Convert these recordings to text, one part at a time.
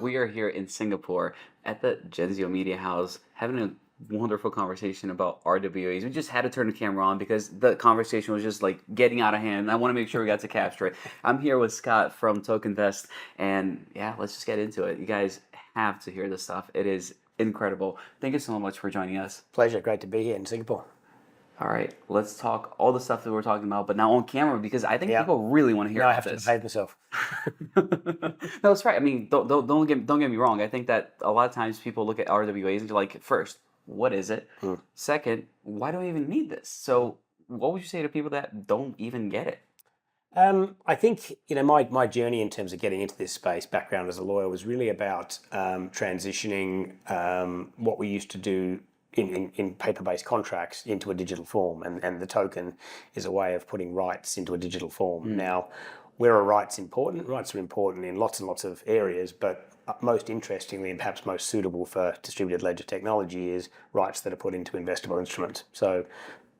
We are here in Singapore at the Genzio Media House having a wonderful conversation about RWAs. We just had to turn the camera on because the conversation was just like getting out of hand. And I want to make sure we got to capture it. I'm here with Scott from Tokinvest, and yeah, let's just get into it. You guys have to hear this stuff. It is incredible. Thank you so much for joining us. Pleasure. Great to be here in Singapore. All right, let's talk all the stuff that we're talking about, but now on camera because I think Yeah. people really want to hear Now I about have to this. behave myself. No, that's right. I mean, don't get me wrong. I think that a lot of times people look at RWAs and you're like, first, what is it? Hmm. Second, why do I even need this? So, what would you say to people that don't even get it? I think my journey in terms of getting into this space, background as a lawyer, was really about transitioning what we used to do in paper-based contracts into a digital form, and the token is a way of putting rights into a digital form. Now, where are rights important? Rights are important in lots and lots of areas, but most interestingly and perhaps most suitable for distributed ledger technology is rights that are put into investable instruments. So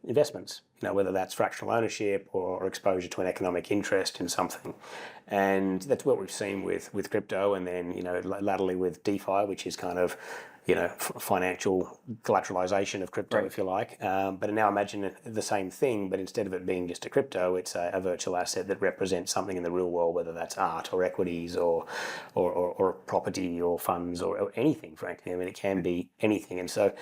investments, whether that's fractional ownership or exposure to an economic interest in something. And that's what we've seen with crypto, and then, latterly with DeFi, which is kind of, financial collateralization of crypto, Right. if you like. But now imagine the same thing, but instead of it being just a crypto, it's a virtual asset that represents something in the real world, whether that's art or equities or property or funds or anything, frankly. I mean, it can be anything. And so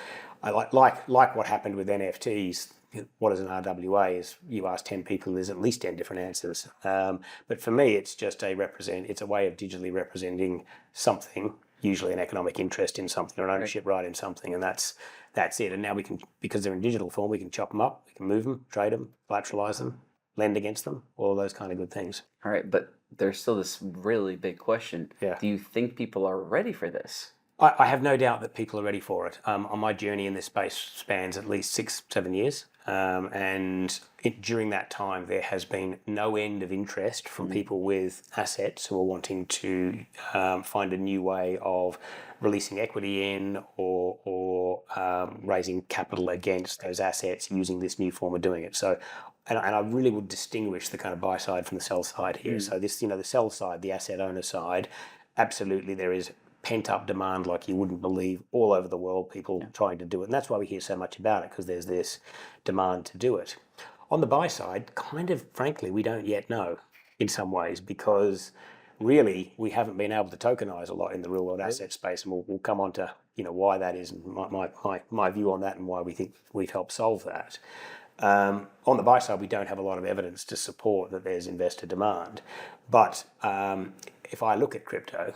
I like what happened with NFTs. What is an RWA? Is you ask 10 people, there's at least 10 different answers. But for me, it's just it's a way of digitally representing something, usually an economic interest in something or an ownership right in something, and that's it. And now we can, because they're in digital form, we can chop them up, we can move them, trade them, collateralize them, lend against them, all those kind of good things. All right, but there's still this really big question. Yeah. Do you think people are ready for this? I have no doubt that people are ready for it. On my journey in this space spans at least 6-7 years. During that time, there has been no end of interest from people with assets who are wanting to find a new way of releasing equity in or raising capital against those assets using this new form of doing it. So, and I really would distinguish the kind of buy side from the sell side here. So this, the sell side, the asset owner side, absolutely there is pent-up demand like you wouldn't believe all over the world, people trying to do it. And that's why we hear so much about it, because there's this demand to do it. On the buy side, kind of frankly, we don't yet know in some ways, because really we haven't been able to tokenize a lot in the real world asset space. And we'll come on to why that is, and my view on that, and why we think we've helped solve that. On the buy side, we don't have a lot of evidence to support that there's investor demand. But if I look at crypto,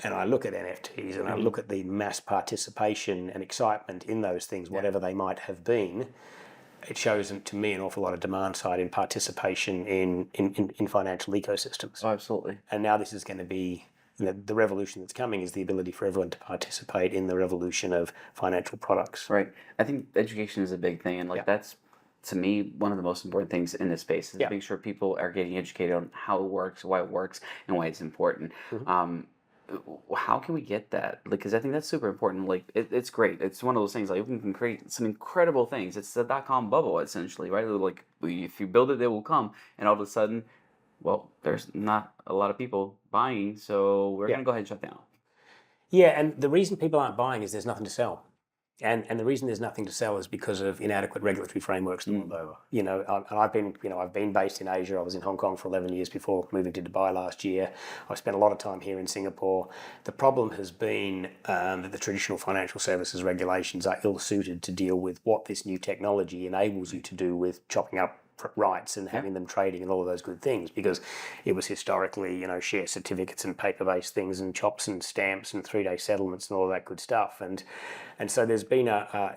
and I look at NFTs, and I look at the mass participation and excitement in those things, whatever they might have been, it shows to me an awful lot of demand side in participation in financial ecosystems. Oh, absolutely. And now this is going to be, the revolution that's coming is the ability for everyone to participate in the revolution of financial products. Right. I think education is a big thing, and that's, to me, one of the most important things in this space is to make sure people are getting educated on how it works, why it works, and why it's important. How can we get that? Because I think that's super important. It's great. It's one of those things. Like, we can create some incredible things. It's the dot-com bubble, essentially, right? Like, if you build it, it will come. And all of a sudden, well, there's not a lot of people buying, so we're going to go ahead and shut down. Yeah, and the reason people aren't buying is there's nothing to sell. And the reason there's nothing to sell is because of inadequate regulatory frameworks the world over. And I've been based in Asia. I was in Hong Kong for 11 years before moving to Dubai last year. I've spent a lot of time here in Singapore. The problem has been that the traditional financial services regulations are ill-suited to deal with what this new technology enables you to do with chopping up rights and having them trading and all of those good things, because it was historically, share certificates and paper-based things and chops and stamps and 3-day settlements and all that good stuff. And so there's been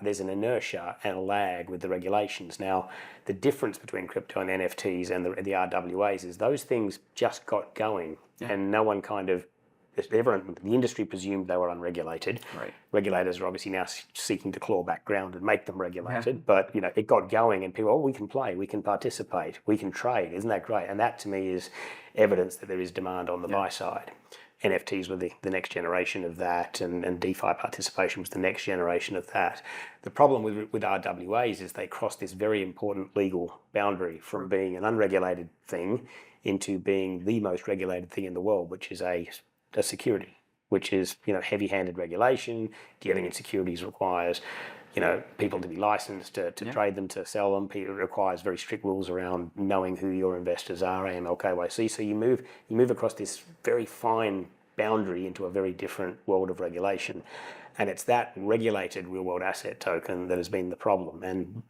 there's an inertia and a lag with the regulations. Now, the difference between crypto and NFTs and the RWAs is those things just got going, and no one the industry presumed they were unregulated. Right. Regulators are obviously now seeking to claw back ground and make them regulated. But it got going, and people, we can play, we can participate, we can trade. Isn't that great? And that to me is evidence that there is demand on the buy side. NFTs were the next generation of that, and DeFi participation was the next generation of that. The problem with RWAs is they cross this very important legal boundary from being an unregulated thing into being the most regulated thing in the world, which is a security. which is, heavy-handed regulation. Dealing in securities requires, people to be licensed to trade them, to sell them. It requires very strict rules around knowing who your investors are, AML, KYC. So you move across this very fine boundary into a very different world of regulation. And it's that regulated real-world asset token that has been the problem. And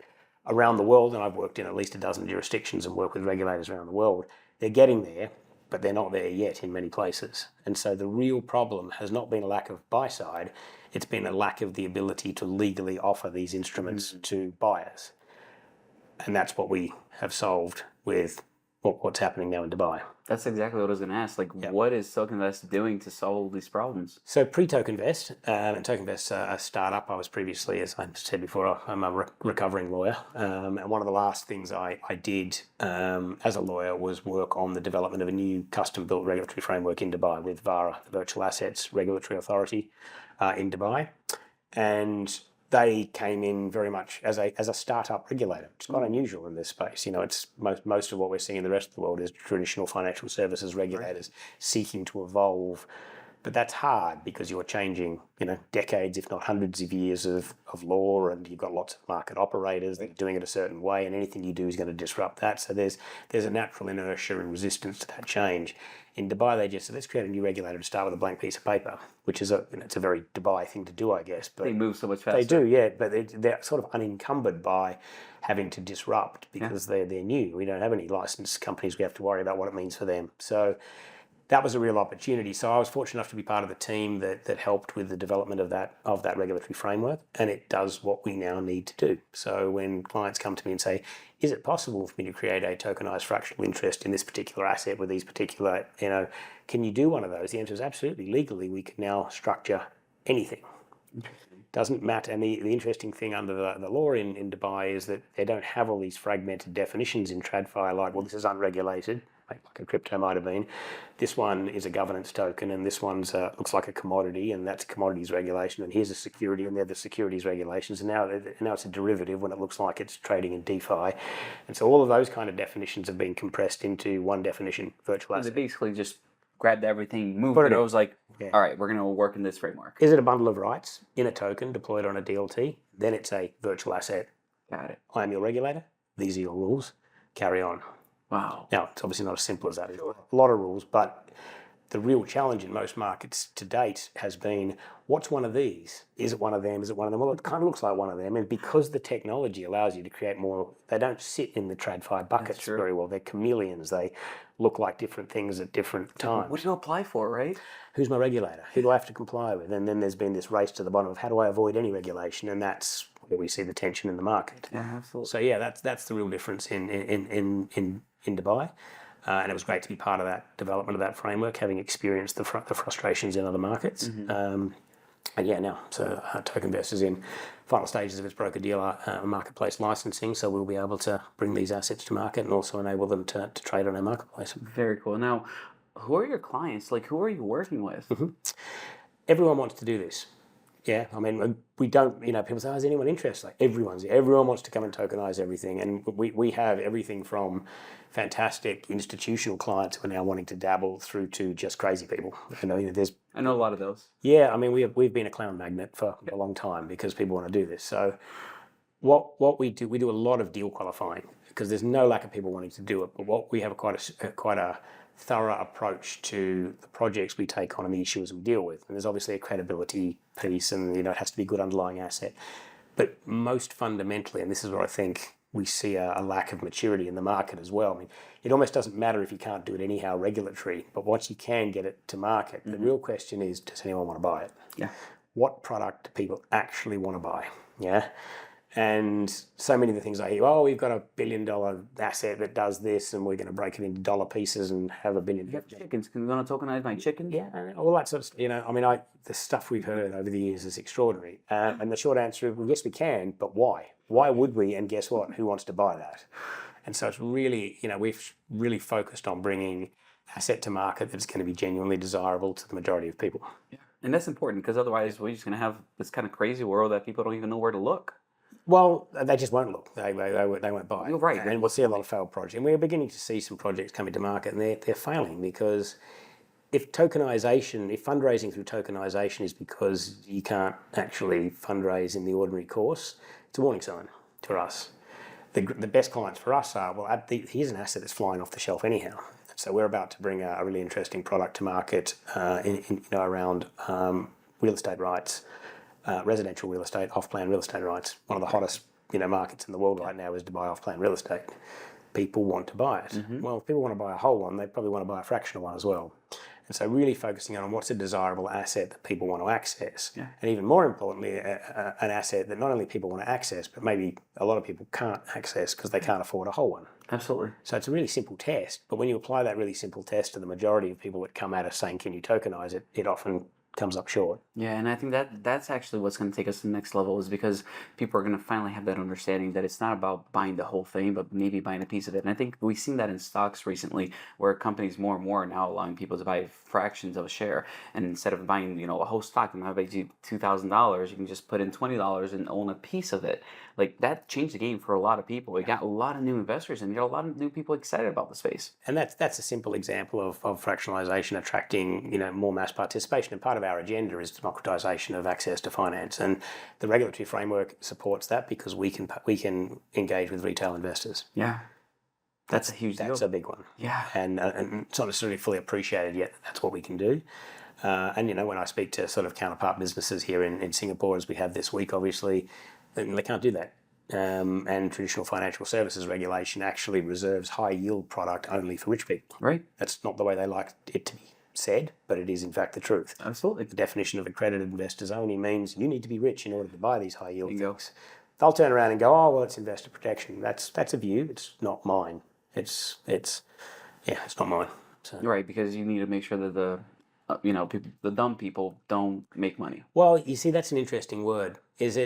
around the world, and I've worked in at least a dozen jurisdictions and worked with regulators around the world, they're getting there, but they're not there yet in many places. And so the real problem has not been a lack of buy side, it's been a lack of the ability to legally offer these instruments to buyers. And that's what we have solved with what's happening now in Dubai. That's exactly what I was going to ask. What is Tokinvest doing to solve these problems? So pre-Tokinvest, and Tokinvest's a startup. I was previously, as I said before, I'm a recovering lawyer. And one of the last things I did as a lawyer was work on the development of a new custom-built regulatory framework in Dubai with VARA, the Virtual Assets Regulatory Authority in Dubai. And they came in very much as a startup regulator. It's quite unusual in this space. It's most of what we're seeing in the rest of the world is traditional financial services regulators seeking to evolve. But that's hard because you're changing, decades, if not hundreds of years of law, and you've got lots of market operators that are doing it a certain way, and anything you do is going to disrupt that. So there's a natural inertia and resistance to that change. In Dubai, they just said, let's create a new regulator to start with a blank piece of paper, which is it's a very Dubai thing to do, I guess. But they move so much faster. They do, yeah, but they're sort of unencumbered by having to disrupt because they're new. We don't have any licensed companies we have to worry about what it means for them. So that was a real opportunity. So I was fortunate enough to be part of the team that helped with the development of that regulatory framework, and it does what we now need to do. So when clients come to me and say, is it possible for me to create a tokenized fractional interest in this particular asset with these particular, can you do one of those? The answer is absolutely. Legally, we can now structure anything. Doesn't matter. And the interesting thing under the law in Dubai is that they don't have all these fragmented definitions in TradFi like, well, this is unregulated, like a crypto might have been. This one is a governance token, and this one's looks like a commodity, and that's commodities regulation, and here's a security, and they're the securities regulations, and now it's a derivative when it looks like it's trading in DeFi. And so all of those kind of definitions have been compressed into one definition, virtual asset. They basically just grabbed everything, moved it. I was like, all right, we're going to work in this framework. Is it a bundle of rights in a token deployed on a DLT? Then it's a virtual asset. Got it. I am your regulator. These are your rules. Carry on. Wow. Now, it's obviously not as simple as that. There's a lot of rules, but the real challenge in most markets to date has been, what's one of these? Is it one of them? Is it one of them? Well, it kind of looks like one of them. And because the technology allows you to create more, they don't sit in the TradFi buckets very well. They're chameleons. They look like different things at different times. What do you apply for, right? Who's my regulator? Who do I have to comply with? And then there's been this race to the bottom of how do I avoid any regulation? And that's where we see the tension in the market. Yeah, absolutely. So yeah, that's the real difference in Dubai. And it was great to be part of that development of that framework, having experienced the frustrations in other markets. And yeah, now, so Tokinvest is in final stages of its broker-dealer marketplace licensing, so we'll be able to bring these assets to market and also enable them to trade on our marketplace. Very cool. Now, who are your clients? Who are you working with? Everyone wants to do this. Yeah, I mean, we don't, people say, is anyone interested? Everyone wants to come and tokenize everything. And we have everything from fantastic institutional clients who are now wanting to dabble through to just crazy people. I know a lot of those. Yeah, I mean, we've been a clown magnet for a long time because people want to do this. So what we do a lot of deal qualifying because there's no lack of people wanting to do it. But what we have quite a thorough approach to the projects we take on and the issues we deal with. And there's obviously a credibility piece and, it has to be a good underlying asset. But most fundamentally, and this is where I think we see a lack of maturity in the market as well. I mean, it almost doesn't matter if you can't do it anyhow regulatory, but once you can get it to market, the real question is, does anyone want to buy it? Yeah. What product do people actually want to buy? Yeah. And so many of the things I hear, we've got $1 billion asset that does this, and we're going to break it into dollar pieces and have $1 billion. You have chickens. Can we want to tokenize my chickens? Yeah, and all that sort of stuff. The stuff we've heard over the years is extraordinary. And the short answer is, well, yes, we can, but why? Why would we? And guess what? Who wants to buy that? And so it's really, we've really focused on bringing asset to market that's going to be genuinely desirable to the majority of people. Yeah, and that's important because otherwise we're just going to have this kind of crazy world that people don't even know where to look. Well, they just won't look. They won't buy. You're right. And we'll see a lot of failed projects. And we're beginning to see some projects coming to market, and they're failing because if fundraising through tokenization is because you can't actually fundraise in the ordinary course, it's a warning sign for us. The best clients for us are, well, here's an asset that's flying off the shelf anyhow. So we're about to bring a really interesting product to market around real estate rights, residential real estate, off-plan real estate rights. One of the hottest markets in the world right now is to buy off-plan real estate. People want to buy it. Well, if people want to buy a whole one, they probably want to buy a fractional one as well. And so really focusing on what's a desirable asset that people want to access. Yeah. And even more importantly, an asset that not only people want to access, but maybe a lot of people can't access because they can't afford a whole one. Absolutely. So it's a really simple test. But when you apply that really simple test to the majority of people that come at us saying, can you tokenize it, it often comes up short. Yeah, and I think that's actually what's going to take us to the next level, is because people are going to finally have that understanding that it's not about buying the whole thing, but maybe buying a piece of it. And I think we've seen that in stocks recently, where companies more and more are now allowing people to buy fractions of a share, and instead of buying a whole stock, and I you $2,000, you can just put in $20 and own a piece of it. Like, that changed the game for a lot of people. We got a lot of new investors, and you got a lot of new people excited about the space. And that's a simple example of fractionalization attracting more mass participation. And part of our agenda is democratization of access to finance, and the regulatory framework supports that because we can engage with retail investors. Yeah, that's a huge deal. That's a big one. Yeah, and it's not necessarily fully appreciated yet. That's what we can do. And when I speak to sort of counterpart businesses here in Singapore, as we have this week, obviously, they can't do that. And traditional financial services regulation actually reserves high yield product only for rich people. Right. That's not the way they like it to be said, but it is in fact the truth. Absolutely. The definition of accredited investors only means you need to be rich in order to buy these high yield things. They'll turn around and go, oh, well, it's investor protection. That's a view. It's not mine. It's not mine. So. Right, because you need to make sure that the dumb people don't make money. Well, you see, that's an interesting word. It's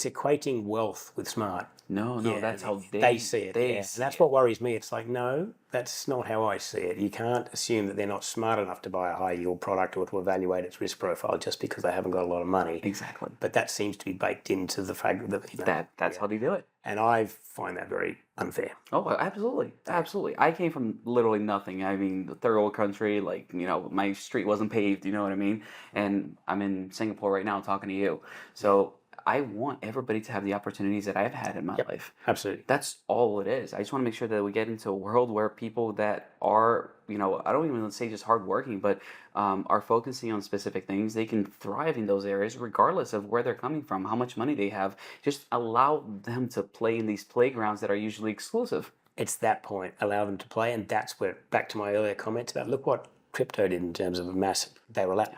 equating wealth with smart. No, that's how they see it. And that's what worries me. It's like, no, that's not how I see it. You can't assume that they're not smart enough to buy a high yield product or to evaluate its risk profile just because they haven't got a lot of money. Exactly. But that seems to be baked into the fact that that's how they do it. And I find that very unfair. Oh, absolutely. Absolutely. I came from literally nothing. I mean, the third world country, my street wasn't paved, you know what I mean? And I'm in Singapore right now talking to you. So I want everybody to have the opportunities that I've had in my life. Absolutely. That's all it is. I just want to make sure that we get into a world where people that are, I don't even say just hardworking, but are focusing on specific things, they can thrive in those areas regardless of where they're coming from, how much money they have. Just allow them to play in these playgrounds that are usually exclusive. It's that point. Allow them to play. And that's where, back to my earlier comments about, look what crypto did in terms of a massive,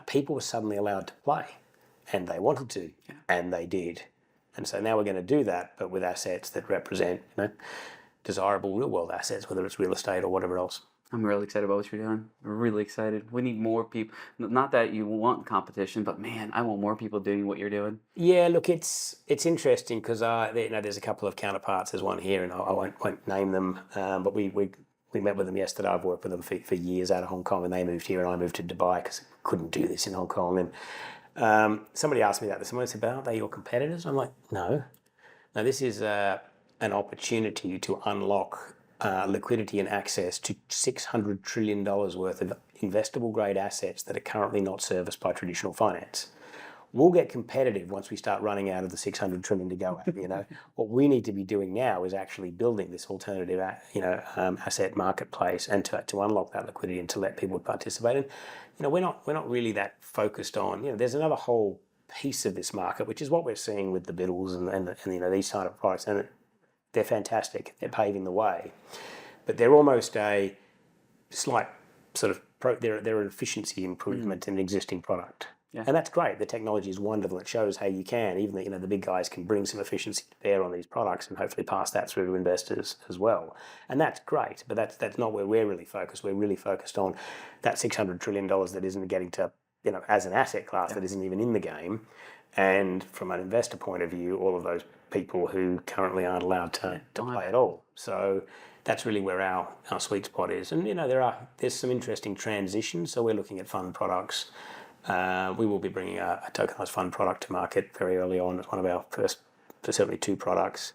people were suddenly allowed to play. And they wanted to, and they did. And so now we're going to do that, but with assets that represent, desirable real-world assets, whether it's real estate or whatever else. I'm really excited about what you're doing. We're really excited. We need more people. Not that you want competition, but man, I want more people doing what you're doing. Yeah, look, it's interesting because there's a couple of counterparts. There's one here, and I won't name them, but we met with them yesterday. I've worked with them for years out of Hong Kong, and they moved here, and I moved to Dubai because I couldn't do this in Hong Kong. And somebody asked me that this morning. I said, but aren't they your competitors? I'm like, no. No, this is an opportunity to unlock liquidity and access to $600 trillion worth of investable grade assets that are currently not serviced by traditional finance. We'll get competitive once we start running out of the $600 trillion to go at. What we need to be doing now is actually building this alternative, asset marketplace, and to unlock that liquidity and to let people participate. And we're not really that focused on. There's another whole piece of this market, which is what we're seeing with the biddles and these kind of products, and they're fantastic. They're paving the way, but they're almost a slight sort of they're an efficiency improvement in an existing product. Yeah. And that's great. The technology is wonderful. It shows how you can, even the big guys can bring some efficiency to bear on these products and hopefully pass that through to investors as well. And that's great, but that's not where we're really focused. We're really focused on that $600 trillion that isn't getting to, as an asset class that isn't even in the game. And from an investor point of view, all of those people who currently aren't allowed to play at all. So that's really where our sweet spot is. And, there's some interesting transitions. So we're looking at fund products. We will be bringing a tokenized fund product to market very early on. It's one of our first, certainly two products.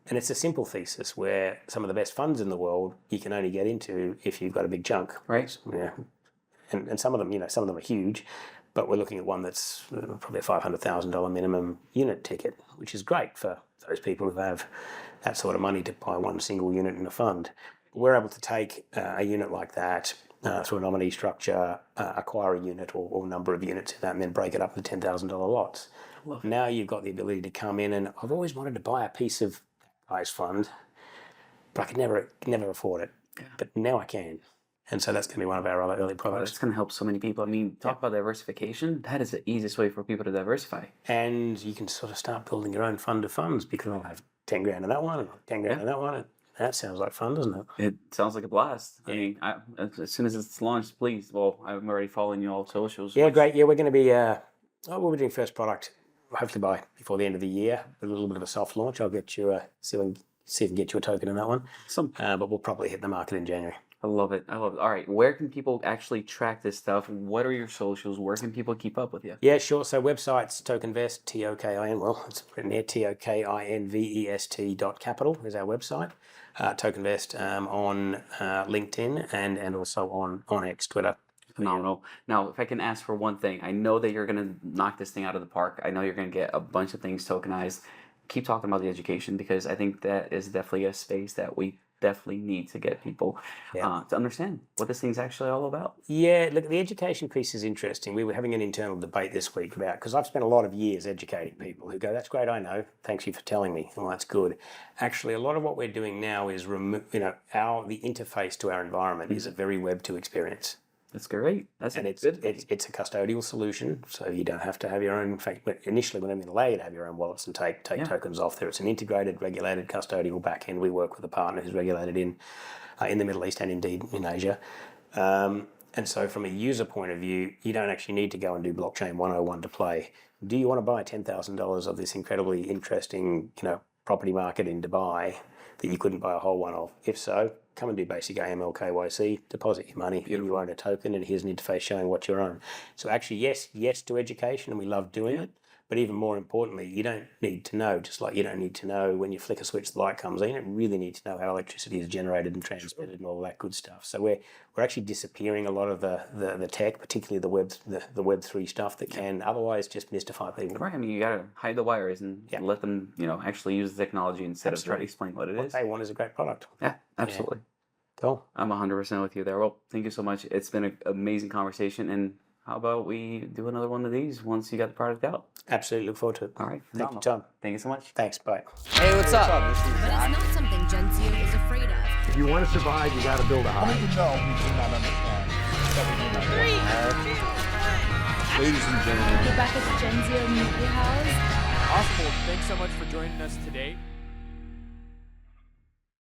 And it's a simple thesis where some of the best funds in the world you can only get into if you've got a big chunk. Right. Yeah. and some of them, some of them are huge, but we're looking at one that's probably a $500,000 minimum unit ticket, which is great for those people who have that sort of money to buy one single unit in a fund. We're able to take a unit like that through a nominee structure, acquire a unit or number of units in that, and then break it up into $10,000 lots. Now you've got the ability to come in, and I've always wanted to buy a piece of that guy's fund, but I could never afford it. Yeah. But now I can. And so that's going to be one of our other early products. It's going to help so many people. I mean, talk about diversification. That is the easiest way for people to diversify. And you can sort of start building your own fund of funds, because I'll have 10 grand in that one, and 10 grand in that one. That sounds like fun, doesn't it? It sounds like a blast. Yeah. I mean, as soon as it's launched, please. Well, I'm already following you all socials. Yeah, great. Yeah, we're going to be, we'll be doing first product hopefully before the end of the year. A little bit of a soft launch. I'll get you, see if I can get you a token in that one. But we'll probably hit the market in January. I love it. All right. Where can people actually track this stuff? What are your socials? Where can people keep up with you? Yeah, sure. So website's Tokinvest, Tokin, well, it's written there, Tokinvest.capital is our website. Tokinvest on LinkedIn and also on X, Twitter. Phenomenal. Now, if I can ask for one thing, I know that you're going to knock this thing out of the park. I know you're going to get a bunch of things tokenized. Keep talking about the education, because I think that is definitely a space that we definitely need to get people to understand what this thing's actually all about. Yeah, look, the education piece is interesting. We were having an internal debate this week about, because I've spent a lot of years educating people who go, that's great, I know, thanks you for telling me. Well, that's good. Actually, a lot of what we're doing now is the interface to our environment is a very Web2 experience. That's great. It's a custodial solution, so you don't have to have your own. In fact, initially, when I'm allow you to have your own wallets and take tokens off there, it's an integrated, regulated custodial backend. We work with a partner who's regulated in the Middle East and indeed in Asia. And so, from a user point of view, you don't actually need to go and do blockchain 101 to play. Do you want to buy $10,000 of this incredibly interesting, property market in Dubai that you couldn't buy a whole one of? If so, come and do basic AML KYC, deposit your money, you own a token, and here's an interface showing what you own. So actually, yes to education, and we love doing it, but even more importantly, you don't need to know, just like you don't need to know when you flick a switch, the light comes in. You don't really need to know how electricity is generated and transmitted and all that good stuff. So we're actually disappearing a lot of the tech, particularly the Web3 stuff that can otherwise just mystify people. Right. I mean, you got to hide the wires and let them, actually use the technology instead of trying to explain what it is. What they want is a great product. Yeah, absolutely. Yeah. Cool. I'm 100% with you there. Well, thank you so much. It's been an amazing conversation, and how about we do another one of these once you got the product out? Absolutely. Look forward to it. All right. Thank you, Tom. Thank you so much. Thanks. Bye. Hey, what's up? But it's not something Genzio is afraid of. If you want to survive, you got to build a house. How many know we do not understand? Ladies and gentlemen. Get back at the Genzio Media House. Awesome. Well, thanks so much for joining us today.